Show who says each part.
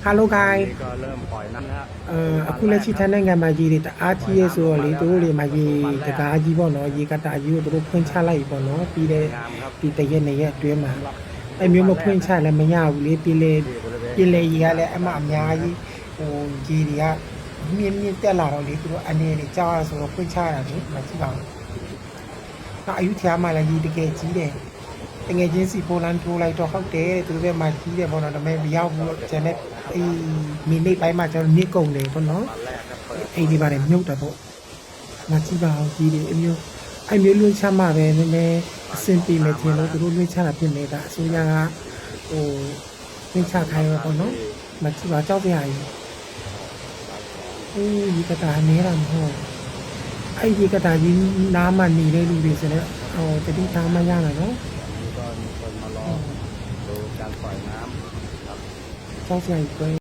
Speaker 1: Hello guys
Speaker 2: ก็เริ่มปล่อยน้ำแล้ว
Speaker 1: အခုလက်ရှိထိုင်းနိုင်ငံမှာကြီးတွေတအားကြီးရဲဆိုတော့လေသူတို့တွေမှာကြီးတကားကြီးပေါ့နော်ရေကတာကြီးကိုသူတို့ဖွင့်ချလိုက်ပေါ့နော်ပြီးတဲ့ဒီတရက်နှစ်ရက်အတွင်းမှာအဲ့မျိုးမဖွင့်ချလည်းမရဘူးလေပြီးလေရေကလည်းအမှအများကြီးဟိုရေတွေကမြင့်တက်လာတော့လေသူတို့အနေနဲ့ကြောက်ရဆိုတော့ဖွင့်ချရတာလေမကြည့်ပါဘူးနောက်အယူထျားမှလည်းရေတကယ်ကြီးတယ်တကယ်ချင်းစီပိုလန်ထိုးလိုက်တော့ဟုတ်တယ်သူတို့ကမှကြီးတယ်ပေါ့နော်ဒါပေမဲ့မရောက်ဘူးကျန်တဲ့အေးမိနစ်ပိုင်းမှာကျွန်တော်နေကုန်တယ်ပေါ့နော်အဲ့ဒီပါတယ်မြုပ်တာပေါ့မကြည့်ပါဘူးကြီးတယ်အမျိုးလွှင့်ချမှာပဲနည်းနည်းအဆင်ပြေမယ်ထင်လို့သူတို့လွှင့်ချတာပြင်နေတာအစိုးရကဟိုလွှင့်ချခိုင်းရပေါ့နော်မကြည့်ပါကြောက်ကြရည်အေးဒီကတာနေတာမဟုတ်အဲ့ဒီကတာကြီးနားမှနေတဲ့လူတွေဆိုတော့ဟိုတတိထားမှရမယ်နော်
Speaker 2: ก็มีคนมารอดูการปล่อยน้ำครับ
Speaker 1: ကြောက်ကြရည်